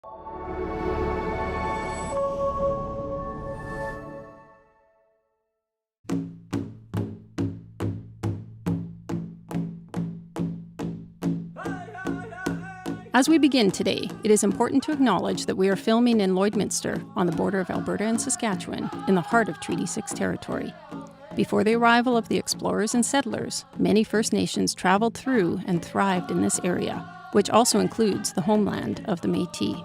As we begin today, it is important to acknowledge that we are filming in Lloydminster on the border of Alberta and Saskatchewan in the heart of Treaty 6 territory. Before the arrival of the explorers and settlers, many First Nations traveled through and thrived in this area, which also includes the homeland of the Métis.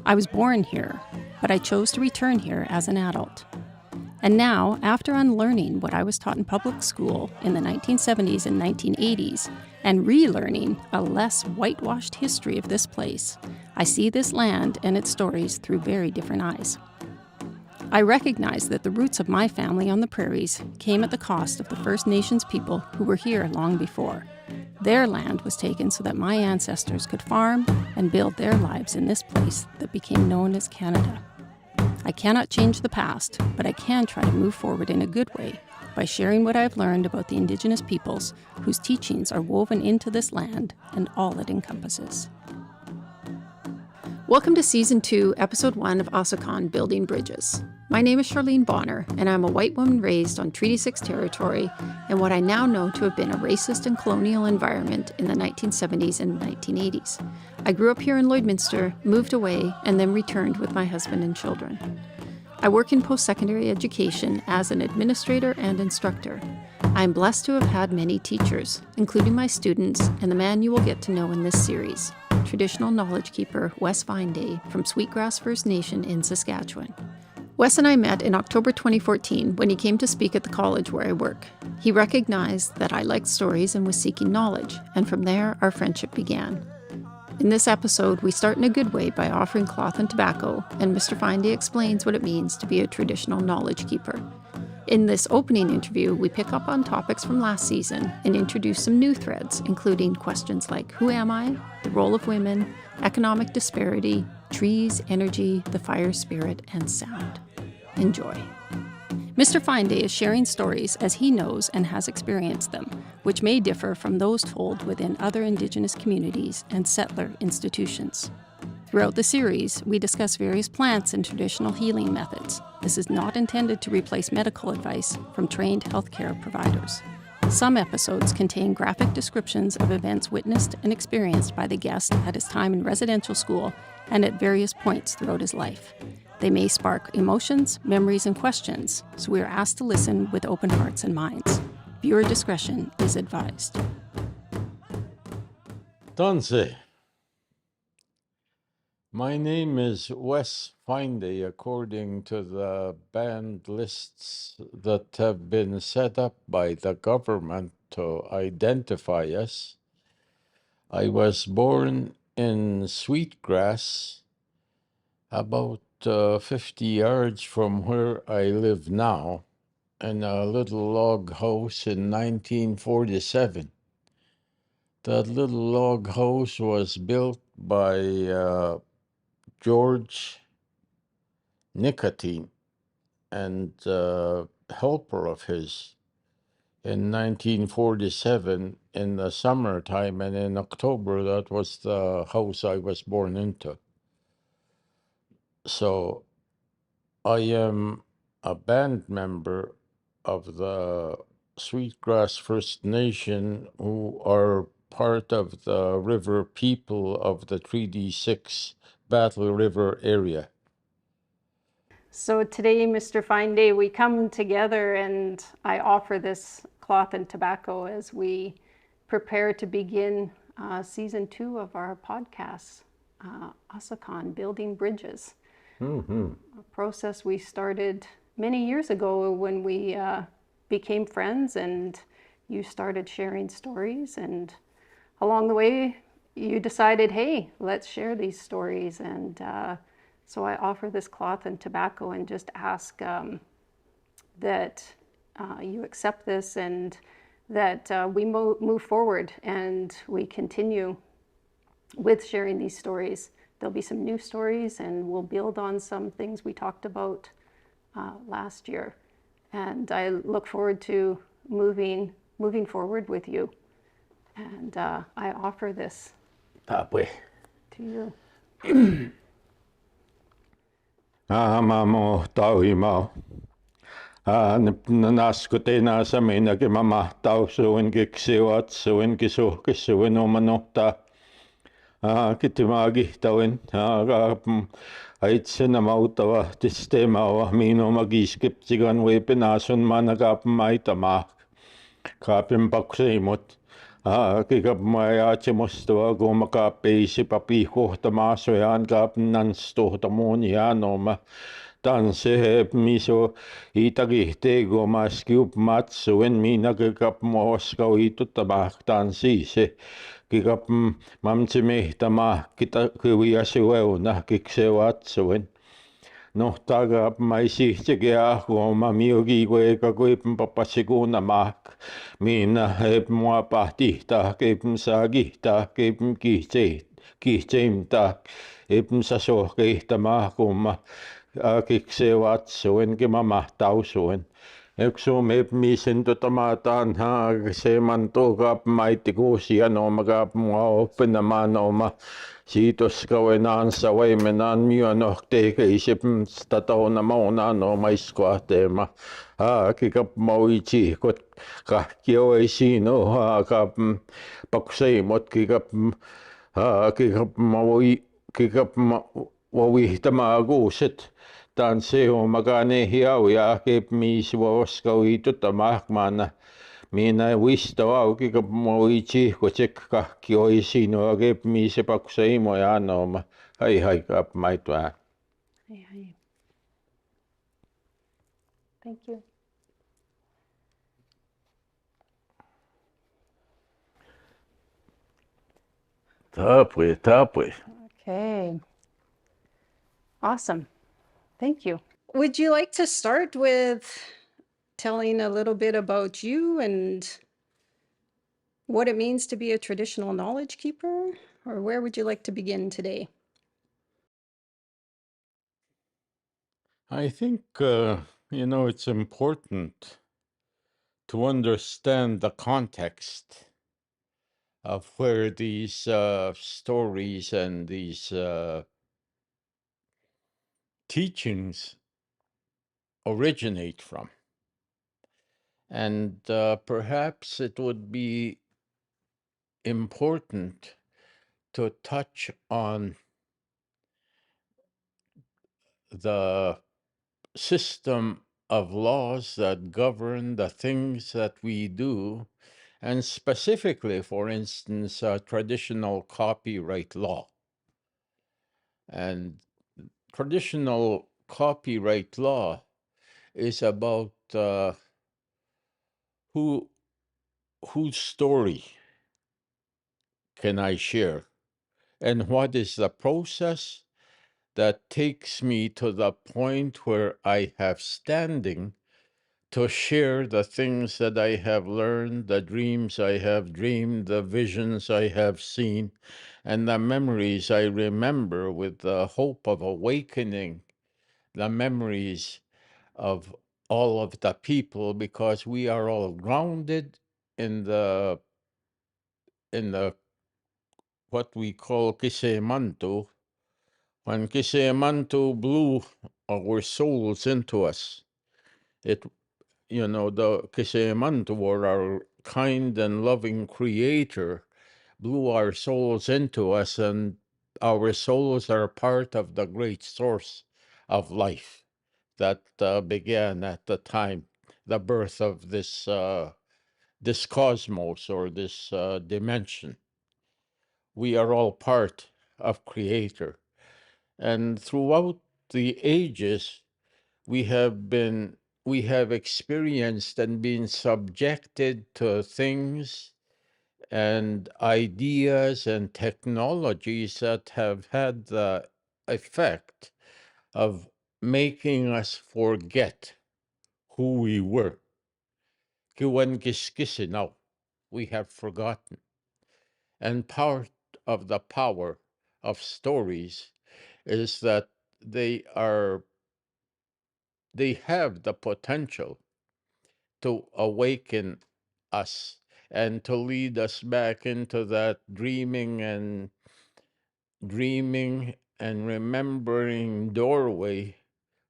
I was born here, but I chose to return here as an adult. And now, after unlearning what I was taught in public school in the 1970s and 1980s, and relearning a less whitewashed history of this place, I see this land and its stories through very different eyes. I recognize that the roots of my family on the prairies came at the cost of the First Nations people who were here long before. Their land was taken so that my ancestors could farm and build their lives in this place that became known as Canada. I cannot change the past, but I can try to move forward in a good way by sharing what I've learned about the Indigenous peoples whose teachings are woven into this land and all it encompasses. Welcome to Season 2, Episode 1 of Âsokan, Building Bridges. My name is Charlene Bonnar, and I'm a white woman raised on Treaty 6 territory in what I now know to have been a racist and colonial environment in the 1970s and 1980s. I grew up here in Lloydminster, moved away, and then returned with my husband and children. I work in post-secondary education as an administrator and instructor. I am blessed to have had many teachers, including my students and the man you will get to know in this series, traditional knowledge keeper Wes Fine from Sweetgrass First Nation in Saskatchewan. Wes and I met in October 2014 when he came to speak at the college where I work. He recognized that I liked stories and was seeking knowledge, and from there our friendship began. In this episode, we start in a good way by offering cloth and tobacco, and Mr. Findy explains what it means to be a traditional knowledge keeper. In this opening interview, we pick up on topics from last season and introduce some new threads, including questions like who am I, the role of women, economic disparity, trees, energy, the fire spirit, and sound. Enjoy. Mr. Finday is sharing stories as he knows and has experienced them, which may differ from those told within other Indigenous communities and settler institutions. Throughout the series, we discuss various plants and traditional healing methods. This is not intended to replace medical advice from trained healthcare providers. Some episodes contain graphic descriptions of events witnessed and experienced by the guest at his time in residential school and at various points throughout his life. They may spark emotions, memories, and questions, so we are asked to listen with open hearts and minds. Viewer discretion is advised. Danse. My name is Wes Fine, according to the band lists that have been set up by the government to identify us. I was born in Sweetgrass, about 50 yards from where I live now, in a little log house in 1947. That little log house was built by George Nicotine and a helper of his in 1947 in the summertime, and in October that was the house I was born into. So I am a band member of the Sweetgrass First Nation, who are part of the river people of the Treaty 6 Battle River area. So today, Mr. Fine Day, we come together and I offer this cloth and tobacco as we prepare to begin Season 2 of our podcast, Âsokan, Building Bridges. A process we started many years ago when we became friends and you started sharing stories, and along the way you decided, hey, let's share these stories, and so I offer this cloth and tobacco and just ask that you accept this and that we move forward and we continue with sharing these stories. There'll be some new stories and we'll build on some things we talked about last year. And I look forward to moving forward with you. And I offer this Pape. to you. Mamo tauimau. Naskutena saminaki mama tausuin kiksivat suin kisuhkisuin omanota. Kitimagi tauin aitsen mautava tisteemawa minu magiskiptigan webinasun managap maitama. Kaapin pakseimut. Kikap majaatsemustava kuumakaappeisi papi kohtamaasojan kaapnan stohtamuun jaanoma. Tanse miso itagi tego maskiup matsuen mina kikap moskau ituttamak tansise. Kikap mamtsimehtamaa kita kiviasueuna kiksewatsuen. No taga maisihtigia huoma miugi kueka kuipn papasikuna mak. Minä mua pahtihta keipn saagihta keipn kihteimta. Epn sasohkeihta mahkumma. Kiksewatsuen kima tausuen. Eksum misen tutamataan se mantoka maitikuusia nomaga mua oppenamaan oma siitos kauenansa vaimenaan myönnohteike isipm statauna mauna no maiskoateema. Kikap mauitsi kot kahkio ei sino kap pakseimot kikap vauihtamaa kuuset. Tanse omagane hiau ja keep mis voskauitutamakmana. Minä vistavau kikap moitsi kotsek kahkio ei sino keep mis pakseimo ja anoma. Hai kap maitwaa. Hey. Thank you. Tapui. Okay. Awesome. Thank you. Would you like to start with telling a little bit about you and what it means to be a traditional knowledge keeper? Or where would you like to begin today? I think, it's important to understand the context of where these stories and these teachings originate from. And perhaps it would be important to touch on the system of laws that govern the things that we do, and specifically, for instance, traditional copyright law. And traditional copyright law is about whose story can I share, and what is the process that takes me to the point where I have standing to share the things that I have learned, the dreams I have dreamed, the visions I have seen, and the memories I remember with the hope of awakening the memories of all of the people, because we are all grounded in the what we call Kisemantu. When Kisemantu blew our souls into us, the Kisemantu, or our kind and loving creator, blew our souls into us, and our souls are part of the great source of life that began at the time, the birth of this cosmos, or this dimension. We are all part of Creator. And throughout the ages, we have experienced and been subjected to things and ideas and technologies that have had the effect of making us forget who we were. Now, we have forgotten. And part of the power of stories is that they have the potential to awaken us and to lead us back into that dreaming and remembering doorway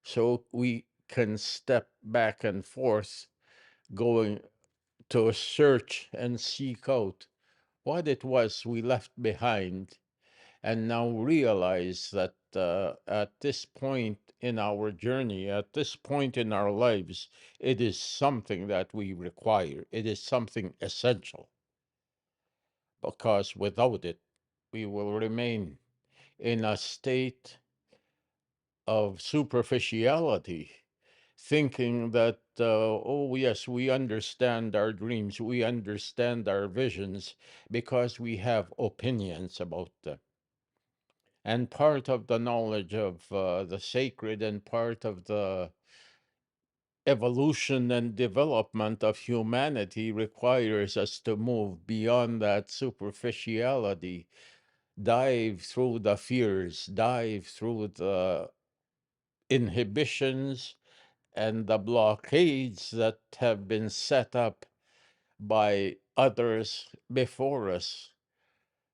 so we can step back and forth, going to search and seek out what it was we left behind, and now realize that at this point in our journey, at this point in our lives, it is something that we require. It is something essential, because without it, we will remain in a state of superficiality, thinking that, oh, yes, we understand our dreams, we understand our visions because we have opinions about them. And part of the knowledge of the sacred and part of the evolution and development of humanity requires us to move beyond that superficiality, dive through the fears, dive through the inhibitions and the blockades that have been set up by others before us,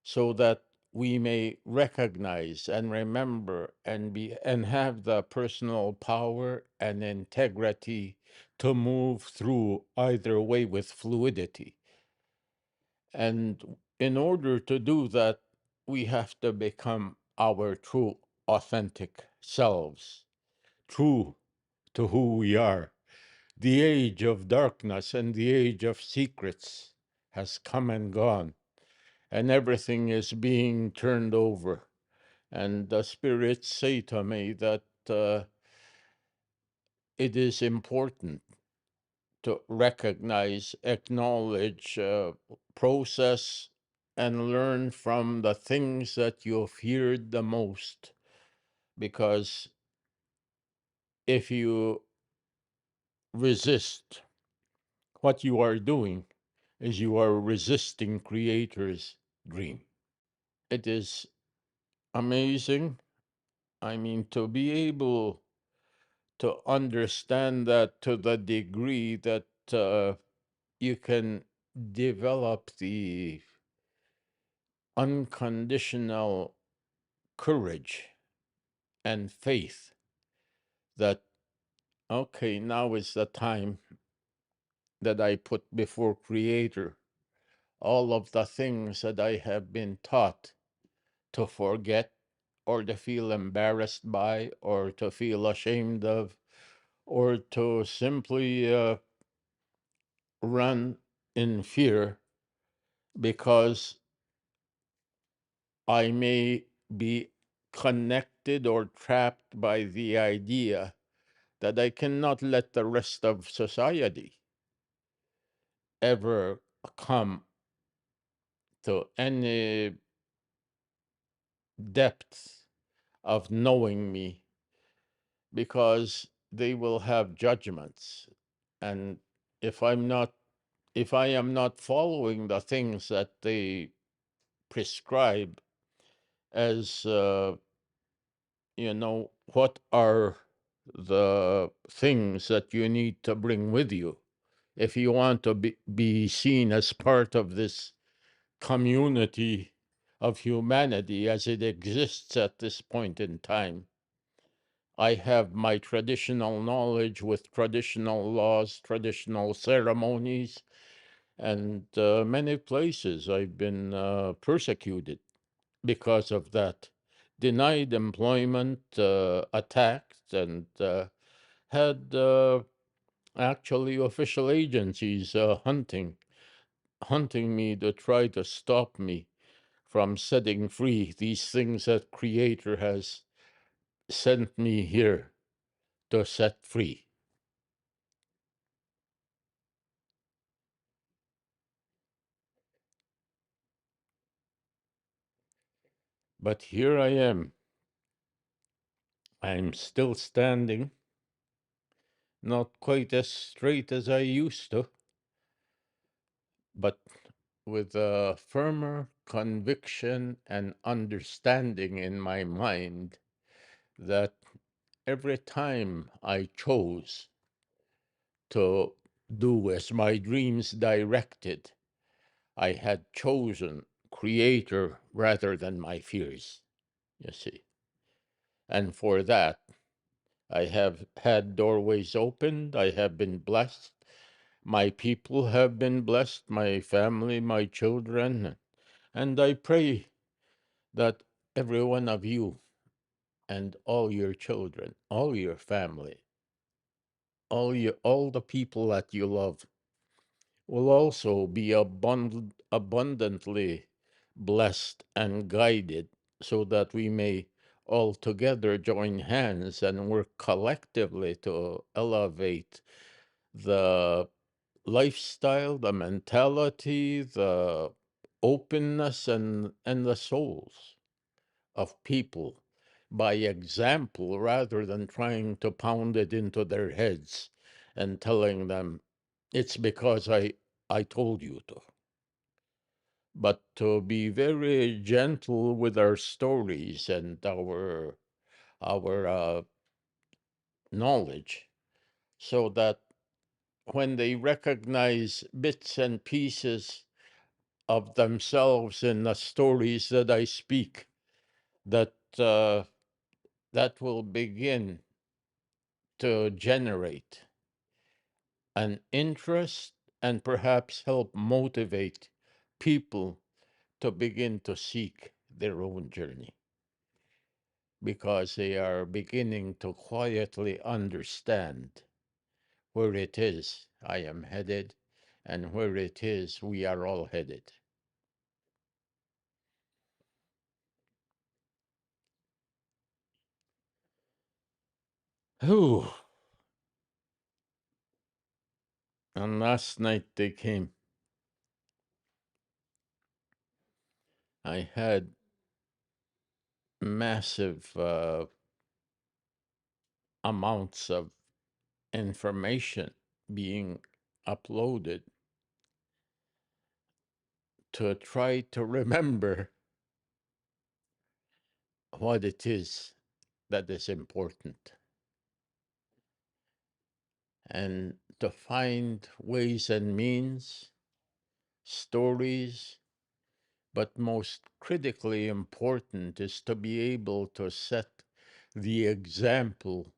so that we may recognize and remember and have the personal power and integrity to move through either way with fluidity. And in order to do that, we have to become our true, authentic selves, true to who we are. The age of darkness and the age of secrets has come and gone, and everything is being turned over. And the spirits say to me that it is important to recognize, acknowledge, process, and learn from the things that you feared the most. Because if you resist, what you are doing is you are resisting Creator's dream. It is amazing. I mean, to be able to understand that to the degree that you can develop the unconditional courage and faith that, okay, now is the time that I put before Creator all of the things that I have been taught to forget, or to feel embarrassed by, or to feel ashamed of, or to simply run in fear, because I may be connected or trapped by the idea that I cannot let the rest of society ever come to any depth of knowing me, because they will have judgments. And if I am not following the things that they prescribe as, what are the things that you need to bring with you if you want to be seen as part of this community of humanity as it exists at this point in time. I have my traditional knowledge with traditional laws, traditional ceremonies, and many places I've been persecuted because of that, denied employment, attacked, and had actually official agencies hunting me to try to stop me from setting free these things that Creator has sent me here to set free. But here I am. I'm still standing, not quite as straight as I used to, but with a firmer conviction and understanding in my mind that every time I chose to do as my dreams directed, I had chosen Creator rather than my fears, you see. And for that, I have had doorways opened. I have been blessed. My people have been blessed, my family, my children. And I pray that every one of you and all your children, all your family, all the people that you love will also be abundantly blessed and guided, so that we may all together join hands and work collectively to elevate the lifestyle, the mentality, the openness, and the souls of people by example, rather than trying to pound it into their heads and telling them it's because I told you to. But to be very gentle with our stories and our knowledge, so that when they recognize bits and pieces of themselves in the stories that I speak, that that will begin to generate an interest and perhaps help motivate people to begin to seek their own journey, because they are beginning to quietly understand where it is I am headed and where it is we are all headed. Whew. And last night they came. I had massive amounts of information being uploaded to try to remember what it is that is important, and to find ways and means, stories, but most critically important is to be able to set the example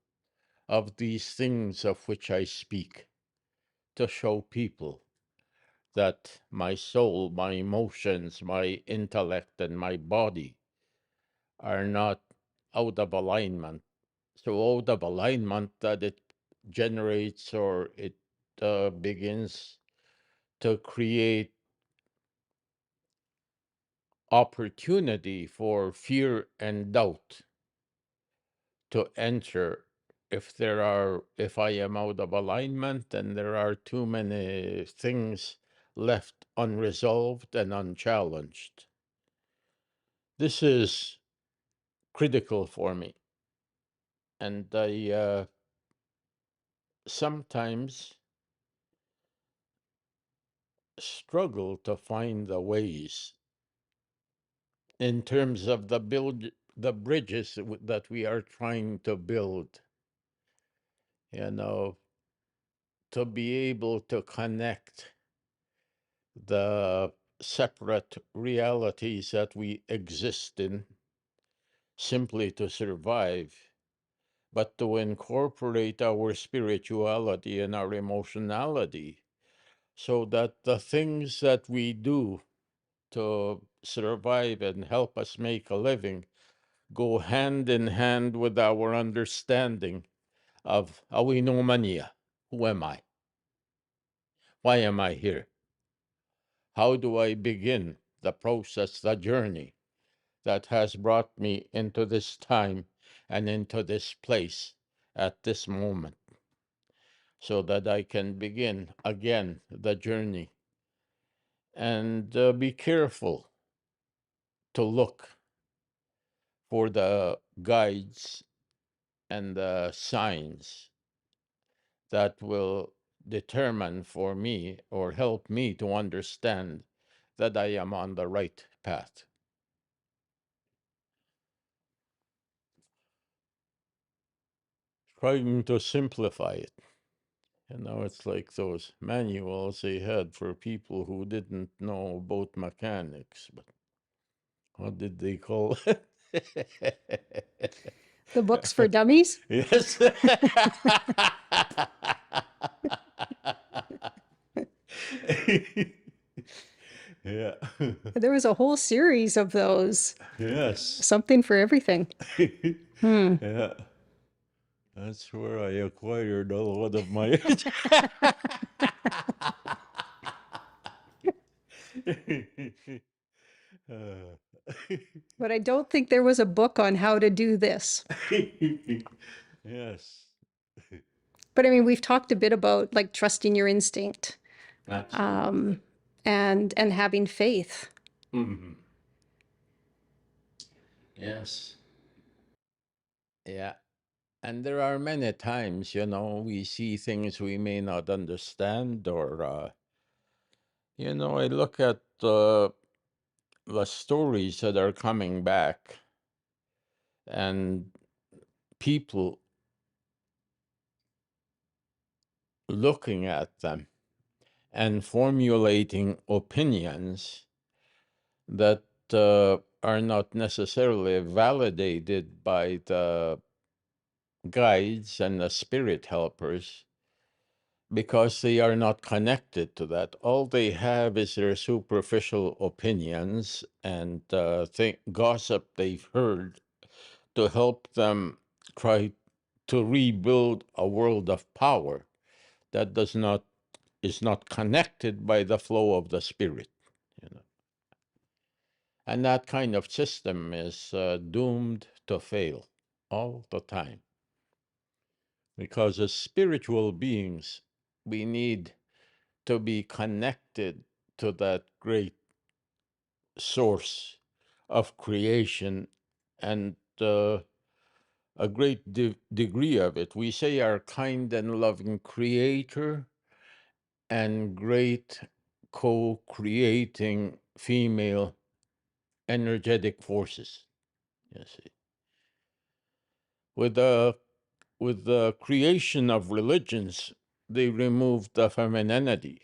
of these things of which I speak, to show people that my soul, my emotions, my intellect, and my body are not out of alignment. So out of alignment that it generates, or it begins to create opportunity for fear and doubt to enter. If I am out of alignment and there are too many things left unresolved and unchallenged. This is critical for me. And I sometimes struggle to find the ways in terms of the bridges that we are trying to build, you know, to be able to connect the separate realities that we exist in simply to survive, but to incorporate our spirituality and our emotionality, so that the things that we do to survive and help us make a living go hand in hand with our understanding of awinomania. Who am I? Why am I here? How do I begin the process, the journey that has brought me into this time and into this place at this moment, so that I can begin again the journey, and be careful to look for the guides and the signs that will determine for me or help me to understand that I am on the right path. Trying to simplify it. It's like those manuals they had for people who didn't know about mechanics, but what did they call it? The books for dummies? Yes. Yeah. There was a whole series of those. Yes. Something for everything. Yeah. That's where I acquired a lot of my. But I don't think there was a book on how to do this. Yes. But I mean, we've talked a bit about like trusting your instinct, Absolutely. and having faith. Mhm. Yes. Yeah. And there are many times, we see things we may not understand, or, I look at the stories that are coming back, and people looking at them and formulating opinions that are not necessarily validated by the guides and the spirit helpers, because they are not connected to that. All they have is their superficial opinions and gossip they've heard to help them try to rebuild a world of power that is not connected by the flow of the spirit. And that kind of system is doomed to fail all the time. Because as spiritual beings, we need to be connected to that great source of creation and a great degree of it. We say our kind and loving creator and great co-creating female energetic forces. You see, with the creation of religions, they removed the femininity.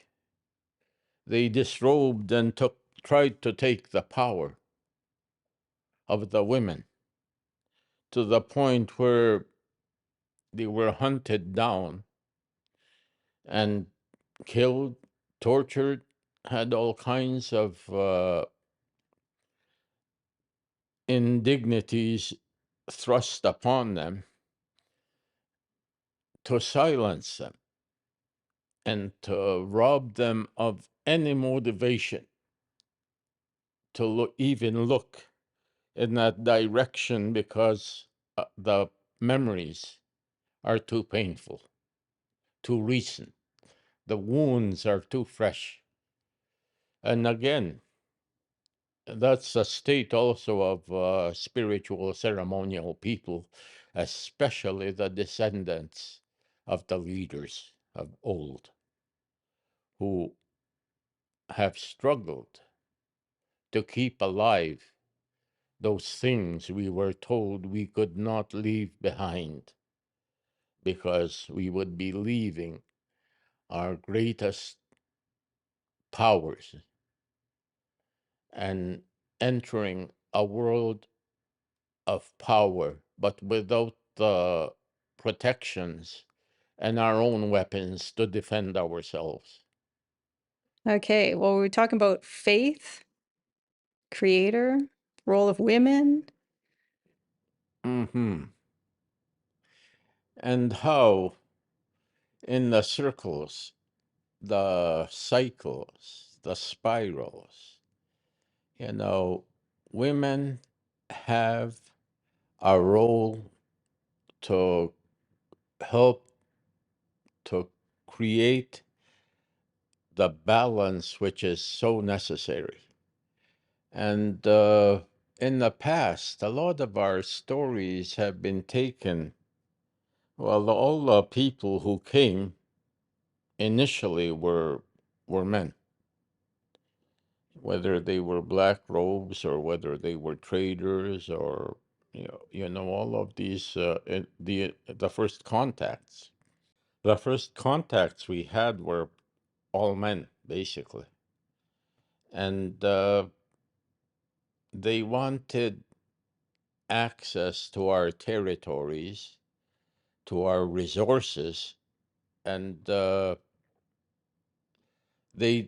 They disrobed and tried to take the power of the women to the point where they were hunted down and killed, tortured, had all kinds of indignities thrust upon them to silence them and to rob them of any motivation to even look in that direction, because the memories are too painful, too recent. The wounds are too fresh. And again, that's a state also of spiritual ceremonial people, especially the descendants of the leaders of old, who have struggled to keep alive those things we were told we could not leave behind, because we would be leaving our greatest powers and entering a world of power, but without the protections and our own weapons to defend ourselves. Okay, well, we're talking about faith, creator, role of women. Mm-hmm. And how in the circles, the cycles, the spirals, women have a role to help to create the balance which is so necessary. And in the past, a lot of our stories have been taken. Well, all the people who came initially were men, whether they were black robes or whether they were traders, or all of these the first contacts. The first contacts we had were all men, basically, and they wanted access to our territories, to our resources, and they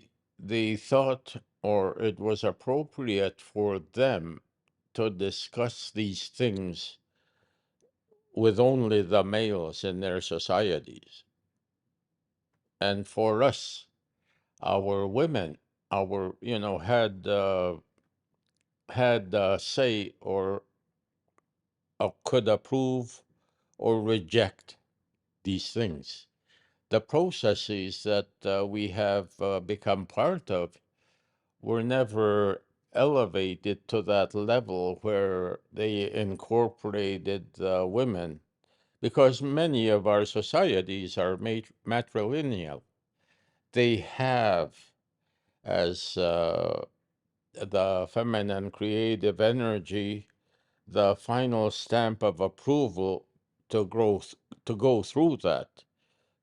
thought, or it was appropriate for them to discuss these things with only the males in their societies. And for us, our women, had say, or could approve or reject these things. The processes that we have become part of were never elevated to that level where they incorporated women, because many of our societies are matrilineal. They have as the feminine creative energy the final stamp of approval to to go through that,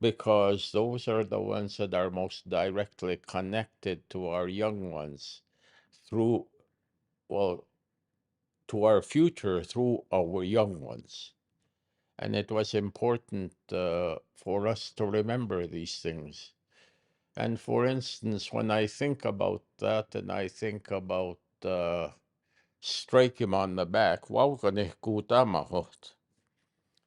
because those are the ones that are most directly connected to our young ones through, well, to our future through our young ones. And it was important for us to remember these things. And for instance, when I think about that, and I think about strike him on the back, wow,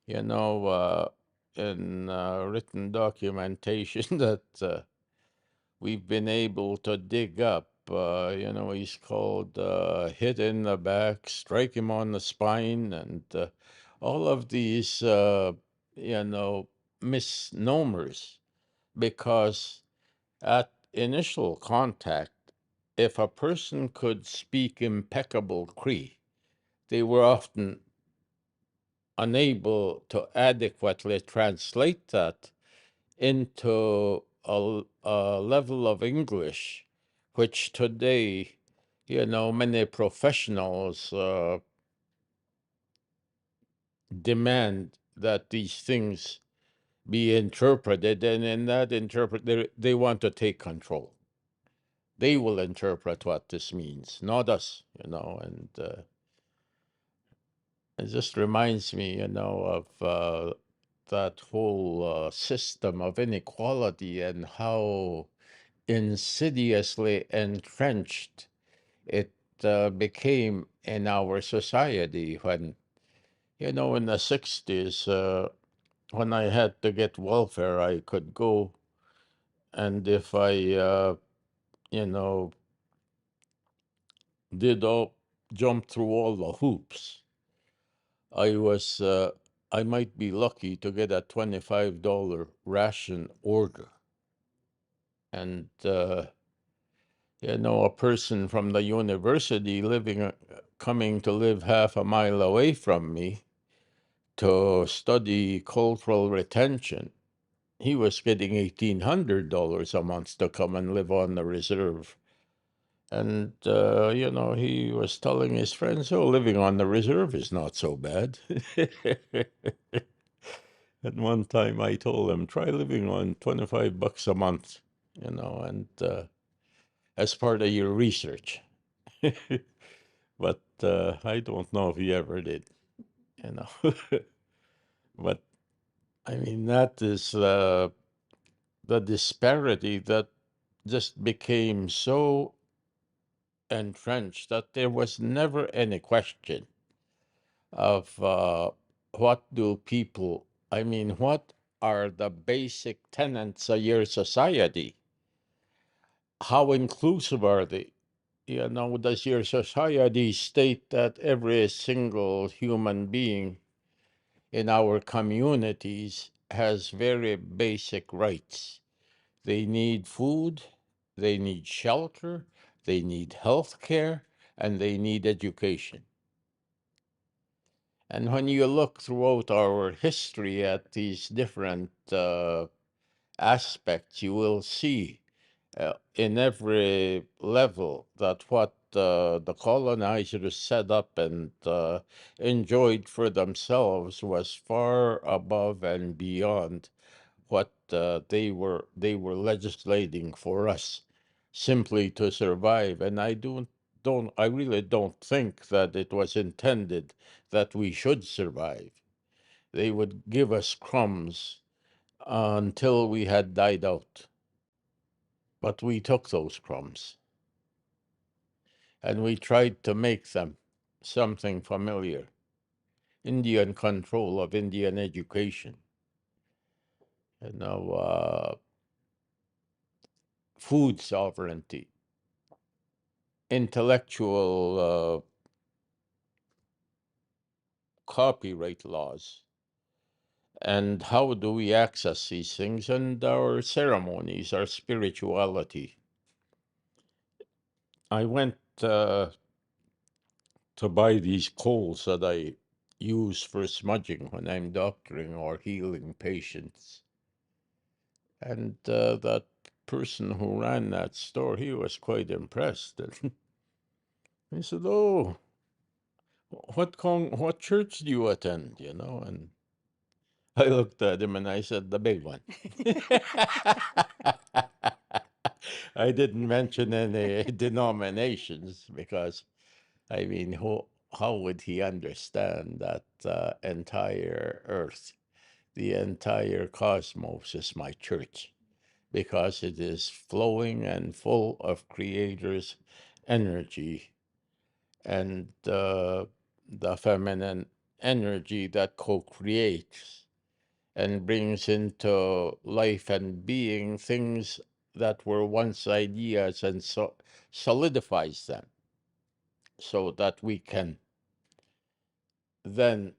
you know, in written documentation that we've been able to dig up. He's called hit in the back, strike him on the spine, and all of these, misnomers, because at initial contact, if a person could speak impeccable Cree, they were often unable to adequately translate that into a level of English, which today, many professionals demand that these things be interpreted, and in that they want to take control. They will interpret what this means, not us, and it just reminds me, of that whole system of inequality and how insidiously entrenched it became in our society when, in the 60s, when I had to get welfare, I could go, and if I, you know, did all jump through all the hoops, I was, I might be lucky to get a $25 ration order. And, a person from the university coming to live half a mile away from me to study cultural retention, he was getting $1,800 a month to come and live on the reserve. And, he was telling his friends, oh, living on the reserve is not so bad. At one time I told him, try living on $25 a month, and as part of your research. But I don't know if he ever did, But I mean, that is the disparity that just became so entrenched that there was never any question of what are the basic tenets of your society? How inclusive are they? Does your society state that every single human being in our communities has very basic rights? They need food, they need shelter, they need health care, and they need education. And when you look throughout our history at these different aspects, you will see in every level that what the colonizers set up and enjoyed for themselves was far above and beyond what they were legislating for us simply to survive. And I don't I really don't think that it was intended that we should survive. They would give us crumbs until we had died out. But we took those crumbs and we tried to make them something familiar. Indian control of Indian education, food sovereignty, intellectual copyright laws. And how do we access these things? And our ceremonies, our spirituality. I went to buy these coals that I use for smudging when I'm doctoring or healing patients. And that person who ran that store, he was quite impressed. And he said, "Oh, what church do you attend?" And I looked at him and I said, "The big one." I didn't mention any denominations because, I mean, how would he understand that entire earth, the entire cosmos is my church, because it is flowing and full of Creator's energy and the feminine energy that co-creates and brings into life and being things that were once ideas, and so solidifies them so that we can then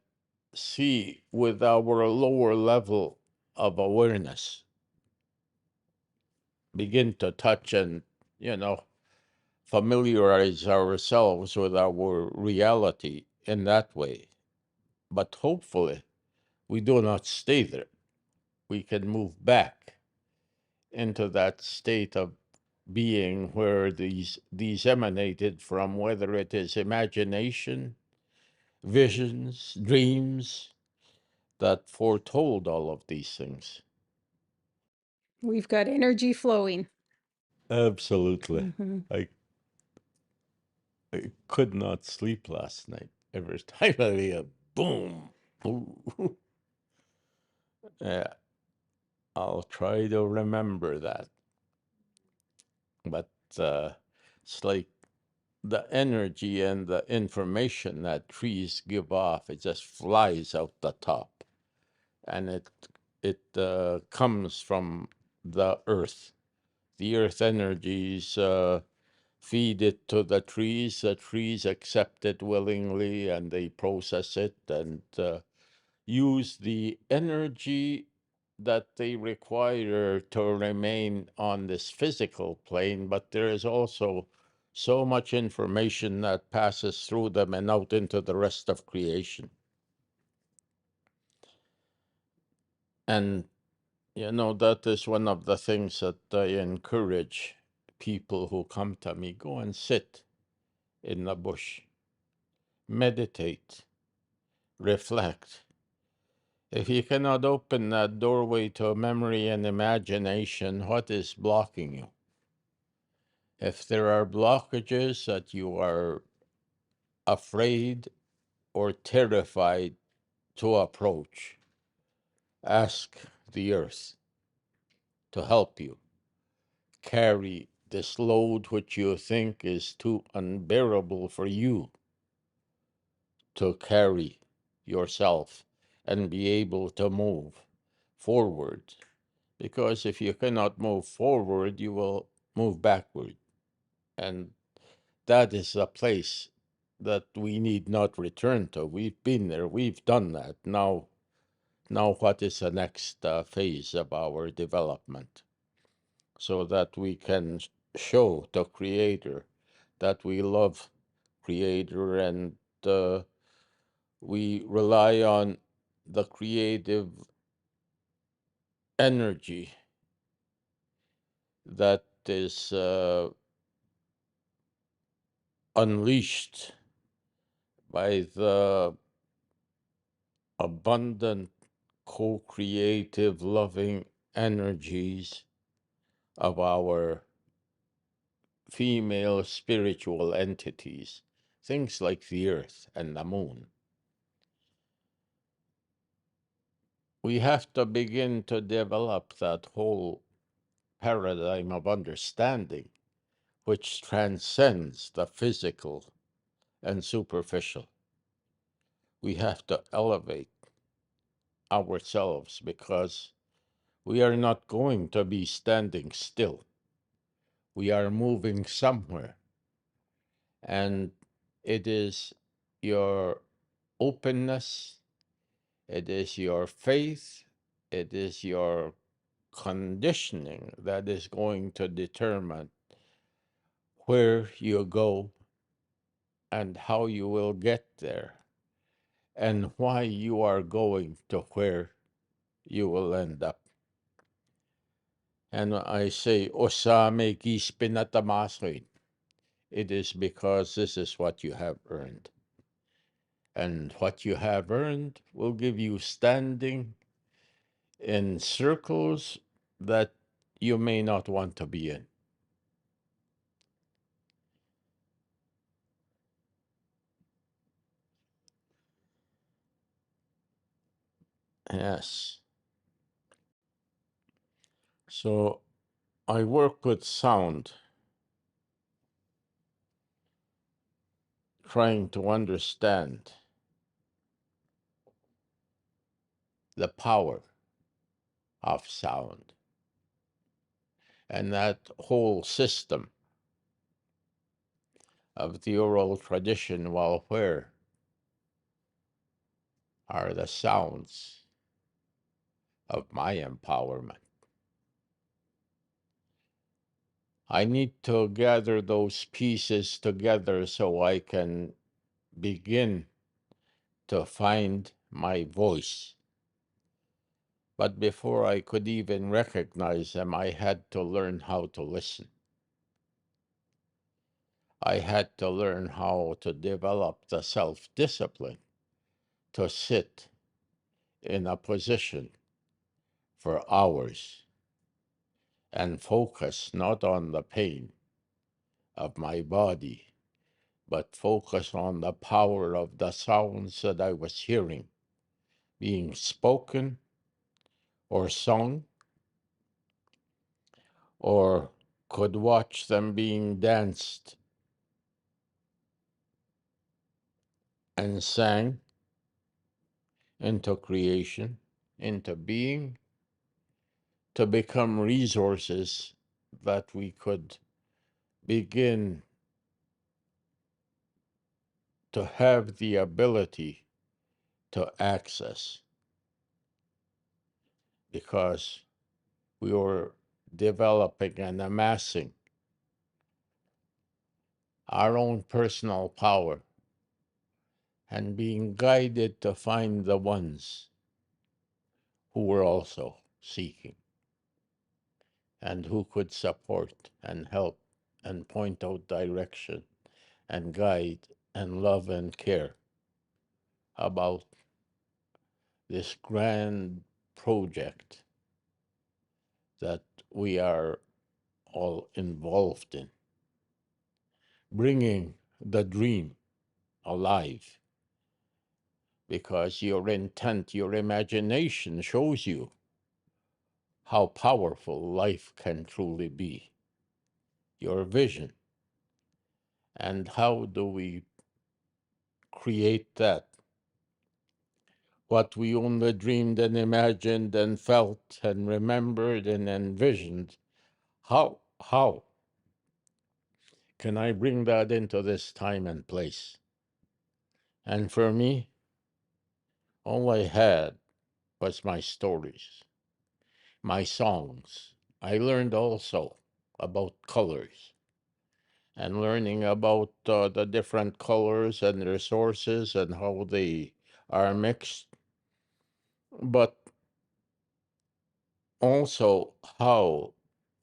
see with our lower level of awareness, begin to touch and, familiarize ourselves with our reality in that way. But hopefully, we do not stay there. We can move back into that state of being where these emanated from, whether it is imagination, visions, dreams that foretold all of these things. We've got energy flowing. Absolutely. Mhm. I could not sleep last night. Every time I hear boom. Ooh. Yeah, I'll try to remember that. But it's like the energy and the information that trees give off, it just flies out the top, and it comes from the earth. The earth energies feed it to the trees accept it willingly, and they process it and use the energy that they require to remain on this physical plane. But there is also so much information that passes through them and out into the rest of creation. And, that is one of the things that I encourage people who come to me: go and sit in the bush, meditate, reflect. If you cannot open that doorway to memory and imagination, what is blocking you? If there are blockages that you are afraid or terrified to approach, ask the earth to help you carry this load which you think is too unbearable for you to carry yourself and be able to move forward. Because if you cannot move forward, you will move backward. And that is a place that we need not return to. We've been there, we've done that. Now what is the next phase of our development? So that we can show the Creator that we love Creator, and we rely on the creative energy that is unleashed by the abundant, co-creative, loving energies of our female spiritual entities, things like the earth and the moon. We have to begin to develop that whole paradigm of understanding, which transcends the physical and superficial. We have to elevate ourselves because we are not going to be standing still. We are moving somewhere. And it is your openness, it is your faith, it is your conditioning that is going to determine where you go and how you will get there and why you are going to where you will end up. And I say, Osame kis pinatamasoin. It is because this is what you have earned. And what you have earned will give you standing in circles that you may not want to be in. Yes. So I work with sound, trying to understand the power of sound and that whole system of the oral tradition. While where are the sounds of my empowerment? I need to gather those pieces together so I can begin to find my voice. But before I could even recognize them, I had to learn how to listen. I had to learn how to develop the self-discipline to sit in a position for hours and focus not on the pain of my body, but focus on the power of the sounds that I was hearing, being spoken or sung, or could watch them being danced and sang into creation, into being, to become resources that we could begin to have the ability to access, because we were developing and amassing our own personal power and being guided to find the ones who were also seeking and who could support and help and point out direction and guide and love and care about this grand project that we are all involved in, bringing the dream alive, because your intent, your imagination shows you how powerful life can truly be, your vision. And how do we create that? What we only dreamed and imagined and felt and remembered and envisioned, how can I bring that into this time and place? And for me, all I had was my stories, my songs. I learned also about colors and learning about the different colors and their sources and how they are mixed, but also how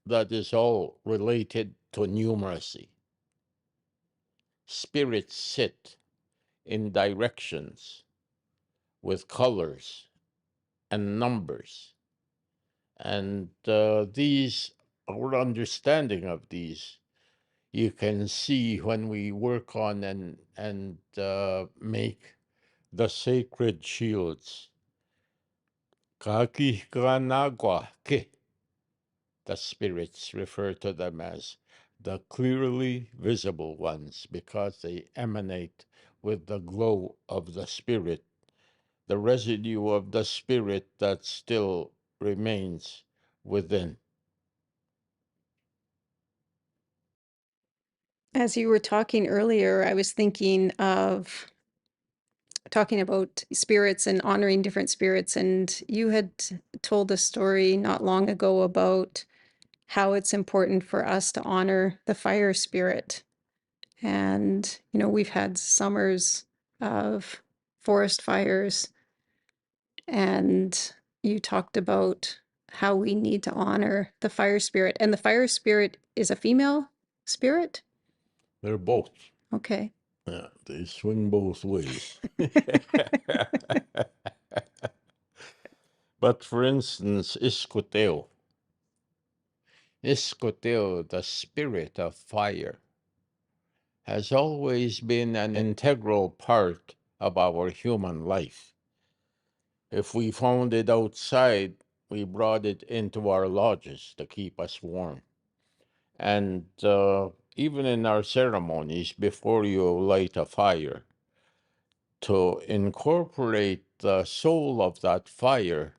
that is all related to numeracy. Spirits sit in directions with colors and numbers. And our understanding of these you can see when we work on and make the sacred shields. Kaki kanagwa ke. The spirits refer to them as the clearly visible ones because they emanate with the glow of the spirit, the residue of the spirit that still remains within. As you were talking earlier, I was thinking of talking about spirits and honoring different spirits. And you had told a story not long ago about how it's important for us to honor the fire spirit. And, we've had summers of forest fires, and you talked about how we need to honor the fire spirit. And the fire spirit is a female spirit? They're both. Okay. Yeah, they swing both ways. But for instance, Iskoteo, the spirit of fire, has always been an integral part of our human life. If we found it outside, we brought it into our lodges to keep us warm. And even in our ceremonies, before you light a fire, to incorporate the soul of that fire,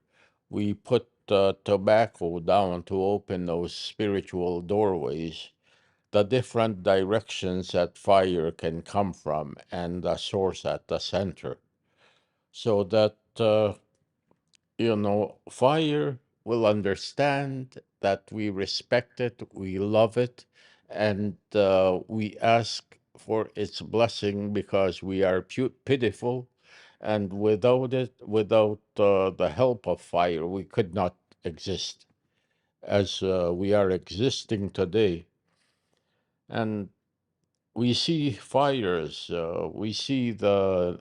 we put tobacco down to open those spiritual doorways, the different directions that fire can come from, and the source at the center, so that fire will understand that we respect it, we love it, and we ask for its blessing because we are pitiful, and without it, without the help of fire, we could not exist as we are existing today. And we see fires, we see the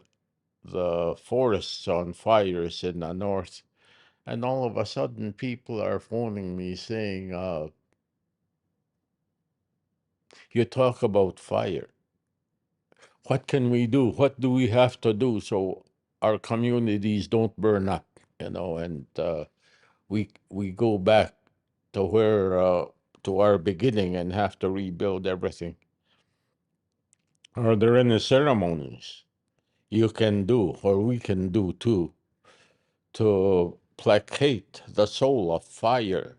forests on fires in the north. And all of a sudden, people are phoning me saying, you talk about fire. What can we do? What do we have to do so our communities don't burn up? And we go back to where to our beginning and have to rebuild everything. Are there any ceremonies you can do, or we can do too, to placate the soul of fire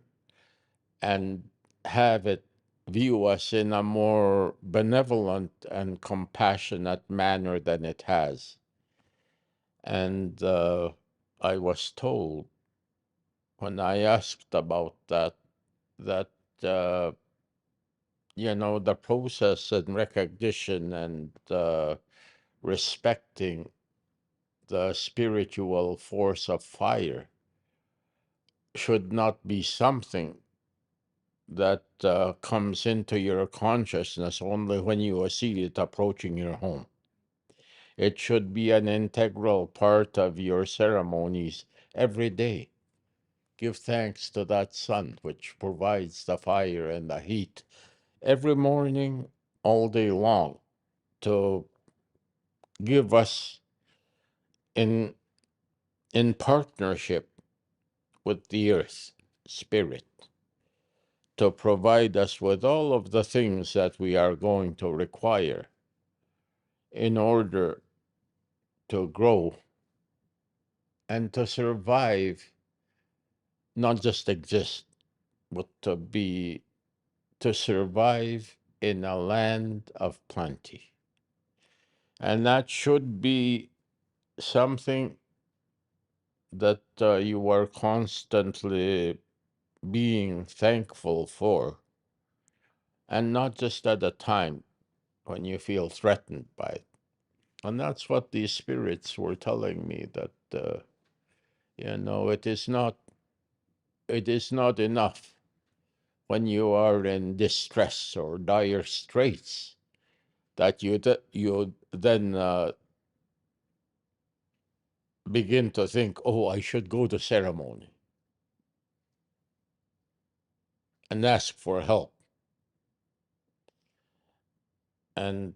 and have it view us in a more benevolent and compassionate manner than it has? And I was told when I asked about that the process and recognition and respecting the spiritual force of fire should not be something that comes into your consciousness only when you see it approaching your home. It should be an integral part of your ceremonies every day. Give thanks to that sun which provides the fire and the heat every morning, all day long, to give us in partnership with the earth spirit, to provide us with all of the things that we are going to require in order to grow and to survive, not just exist, but to survive in a land of plenty. And that should be something that you are constantly being thankful for, and not just at a time when you feel threatened by it. And that's what these spirits were telling me, that it is not enough when you are in distress or dire straits that you then begin to think, oh, I should go to ceremony and ask for help. And,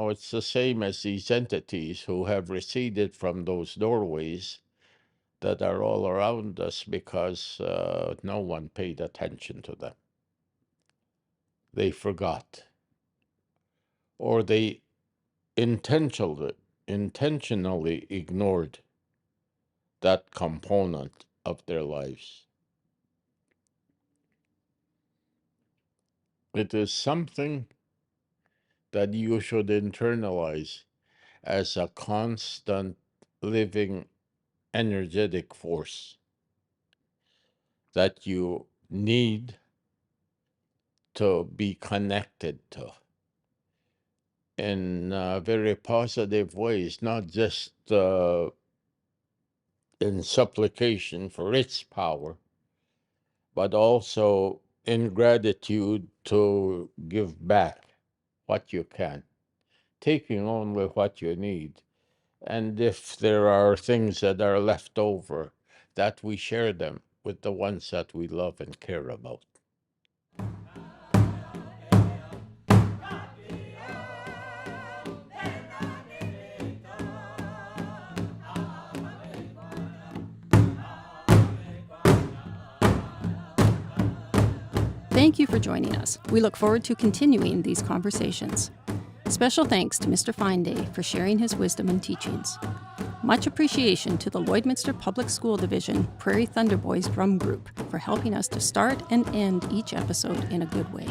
it's the same as these entities who have receded from those doorways that are all around us because no one paid attention to them. They forgot, or they intentionally ignored that component of their lives. It is something that you should internalize as a constant living energetic force that you need to be connected to in very positive ways, not just in supplication for its power, but also in gratitude to give back what you can, taking only what you need. And if there are things that are left over, that we share them with the ones that we love and care about. Thank you for joining us. We look forward to continuing these conversations. Special thanks to Mr. Fine for sharing his wisdom and teachings. Much appreciation to the Lloydminster Public School Division Prairie Thunder Boys Drum Group for helping us to start and end each episode in a good way.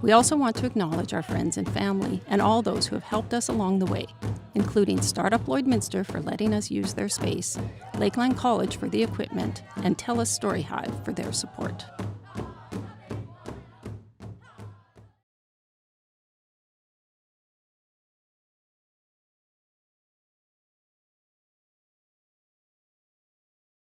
We also want to acknowledge our friends and family and all those who have helped us along the way, including Startup Lloydminster for letting us use their space, Lakeland College for the equipment, and TELUS STORYHIVE for their support.